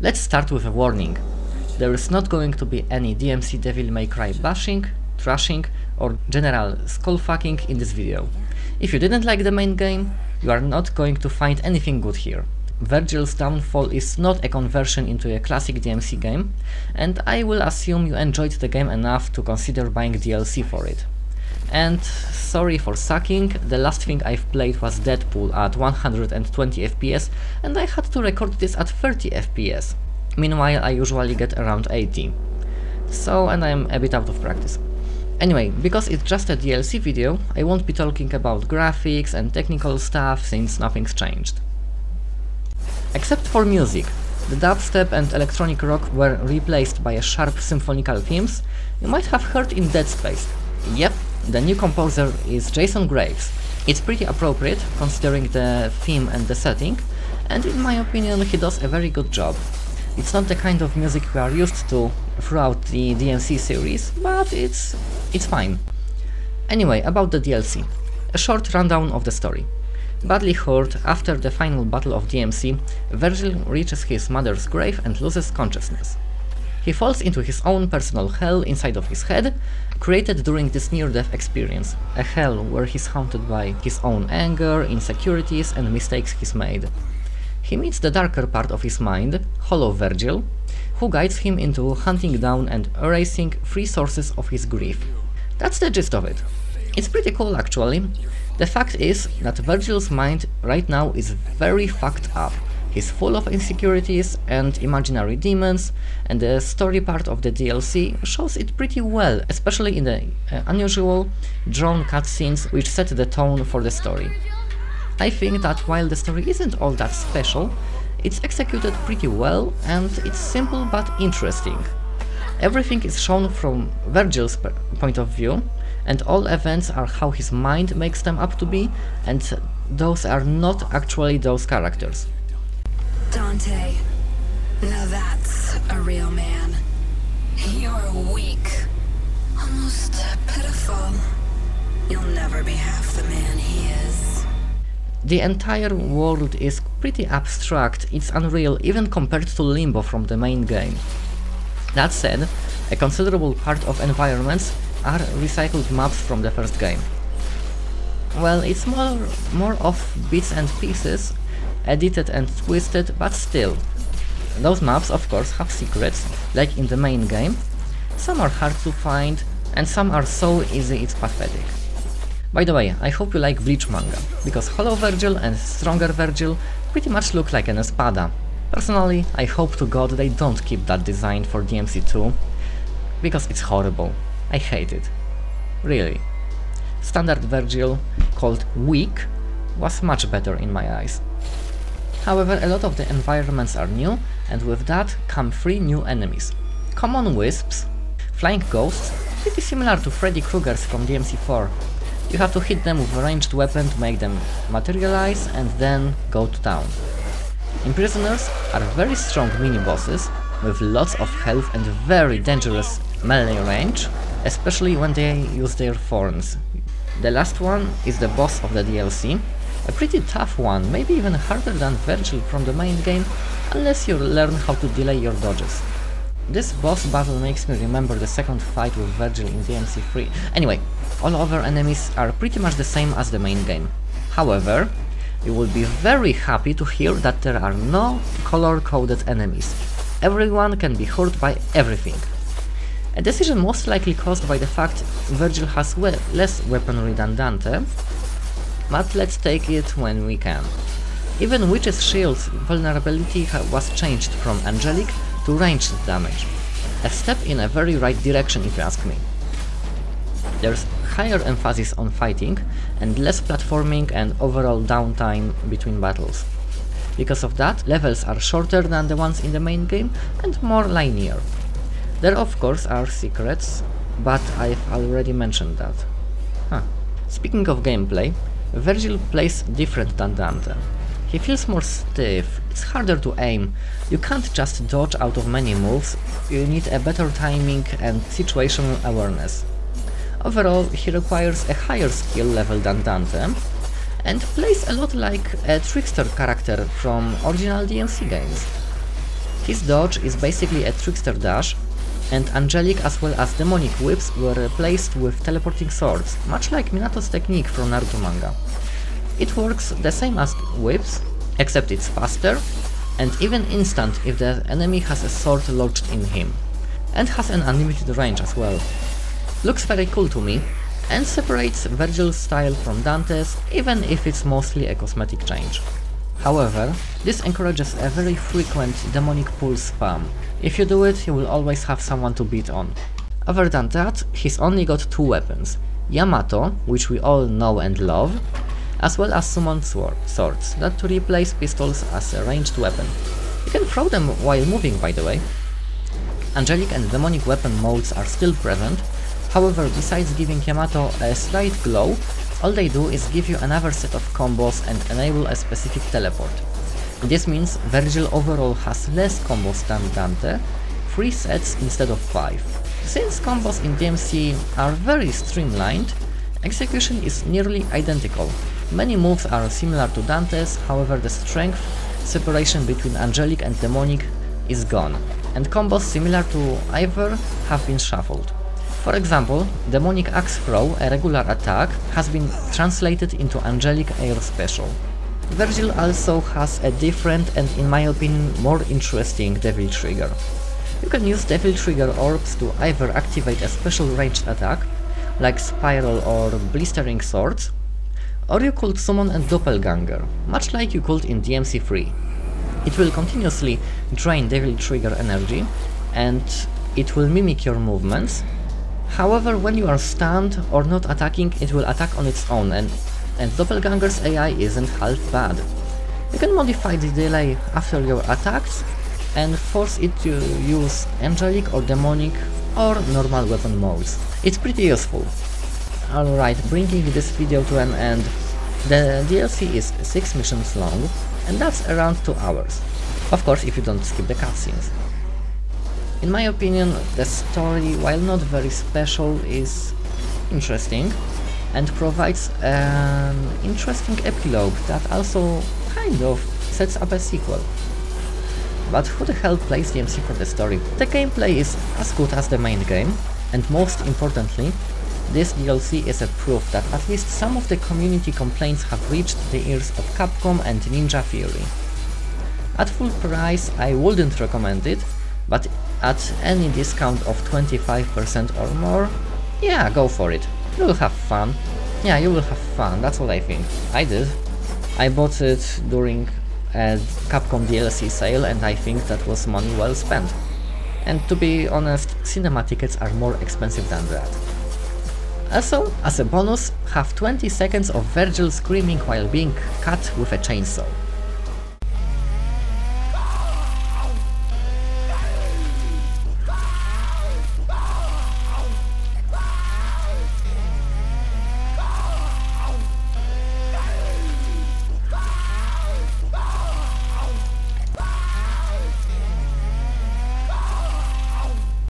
Let's start with a warning. There is not going to be any DmC Devil May Cry bashing, trashing or general skullfucking in this video. If you didn't like the main game, you are not going to find anything good here. Vergil's Downfall is not a conversion into a classic DmC game, and I will assume you enjoyed the game enough to consider buying DLC for it. And sorry for sucking, the last thing I've played was Deadpool at 120 FPS and I had to record this at 30 FPS. Meanwhile I usually get around 80. So, and I'm a bit out of practice. Anyway, because it's just a DLC video, I won't be talking about graphics and technical stuff since nothing's changed. Except for music. The dubstep and electronic rock were replaced by a sharp symphonical themes you might have heard in Dead Space. Yep, the new composer is Jason Graves. It's pretty appropriate considering the theme and the setting, and in my opinion he does a very good job. It's not the kind of music we are used to throughout the DmC series, but it's fine. Anyway, about the DLC. A short rundown of the story. Badly hurt after the final battle of DmC, Vergil reaches his mother's grave and loses consciousness. He falls into his own personal hell inside of his head, created during this near-death experience, a hell where he's haunted by his own anger, insecurities and mistakes he's made. He meets the darker part of his mind, Hollow Vergil, who guides him into hunting down and erasing 3 sources of his grief. That's the gist of it. It's pretty cool actually. The fact is that Vergil's mind right now is very fucked up. He's full of insecurities and imaginary demons, and the story part of the DLC shows it pretty well, especially in the unusual, drawn cutscenes which set the tone for the story. I think that while the story isn't all that special, it's executed pretty well and it's simple but interesting. Everything is shown from Vergil's point of view, and all events are how his mind makes them up to be, and those are not actually those characters. Dante, now that's a real man. You're weak, almost pitiful. You'll never be half the man he is. The entire world is pretty abstract, it's unreal even compared to Limbo from the main game. That said, a considerable part of environments are recycled maps from the first game. Well, it's more of bits and pieces, edited and twisted, but still. Those maps of course have secrets, like in the main game. Some are hard to find, and some are so easy it's pathetic. By the way, I hope you like Bleach manga, because Hollow Vergil and Stronger Vergil pretty much look like an espada. Personally, I hope to god they don't keep that design for DmC 2, because it's horrible. I hate it. Really. Standard Vergil, called Weak, was much better in my eyes. However, a lot of the environments are new, and with that come 3 new enemies. Common wisps, flying ghosts, pretty similar to Freddy Krueger's from DmC 4. You have to hit them with a ranged weapon to make them materialize and then go to town. Imprisoners are very strong mini-bosses, with lots of health and very dangerous melee range, especially when they use their thorns. The last one is the boss of the DLC, a pretty tough one, maybe even harder than Vergil from the main game, unless you learn how to delay your dodges. This boss battle makes me remember the second fight with Vergil in DmC 3. Anyway, all other enemies are pretty much the same as the main game. However, you will be very happy to hear that there are no color-coded enemies. Everyone can be hurt by everything. A decision most likely caused by the fact Vergil has less weaponry than Dante, but let's take it when we can. Even Witch's Shield's vulnerability was changed from angelic to ranged damage. A step in a very right direction if you ask me. There's higher emphasis on fighting and less platforming and overall downtime between battles. Because of that, levels are shorter than the ones in the main game and more linear. There of course are secrets, but I've already mentioned that. Speaking of gameplay, Vergil plays different than Dante. He feels more stiff, it's harder to aim, you can't just dodge out of many moves, you need a better timing and situational awareness. Overall, he requires a higher skill level than Dante, and plays a lot like a trickster character from original DmC games. His dodge is basically a trickster dash, and angelic as well as demonic whips were replaced with teleporting swords, much like Minato's technique from Naruto manga. It works the same as whips, except it's faster, and even instant if the enemy has a sword lodged in him, and has an unlimited range as well. Looks very cool to me, and separates Vergil's style from Dante's, even if it's mostly a cosmetic change. However, this encourages a very frequent demonic pull spam. If you do it, you will always have someone to beat on. Other than that, he's only got 2 weapons, Yamato, which we all know and love, as well as summoned swords, that to replace pistols as a ranged weapon. You can throw them while moving, by the way. Angelic and demonic weapon modes are still present, however, besides giving Yamato a slight glow, all they do is give you another set of combos and enable a specific teleport. This means Vergil overall has less combos than Dante, 3 sets instead of 5. Since combos in DmC are very streamlined, execution is nearly identical. Many moves are similar to Dante's, however the strength separation between angelic and demonic is gone, and combos similar to either have been shuffled. For example, Demonic Axe Throw, a regular attack, has been translated into Angelic Air Special. Vergil also has a different and, in my opinion, more interesting Devil Trigger. You can use Devil Trigger orbs to either activate a special ranged attack, like Spiral or Blistering Swords, or you could summon a Doppelganger, much like you could in DmC 3. It will continuously drain Devil Trigger energy, and it will mimic your movements. However, when you are stunned or not attacking, it will attack on its own, and Doppelganger's AI isn't half bad. You can modify the delay after your attacks and force it to use angelic or demonic or normal weapon modes. It's pretty useful. Alright, bringing this video to an end, the DLC is 6 missions long, and that's around 2 hours. Of course, if you don't skip the cutscenes. In my opinion, the story, while not very special, is interesting and provides an interesting epilogue that also kind of sets up a sequel. But who the hell plays DmC for the story? The gameplay is as good as the main game, and most importantly, this DLC is a proof that at least some of the community complaints have reached the ears of Capcom and Ninja Theory. At full price I wouldn't recommend it, but at any discount of 25% or more, yeah, go for it. You will have fun. Yeah, you will have fun, that's what I think. I did. I bought it during a Capcom DLC sale, and I think that was money well spent. And to be honest, cinema tickets are more expensive than that. Also, as a bonus, have 20 seconds of Vergil screaming while being cut with a chainsaw.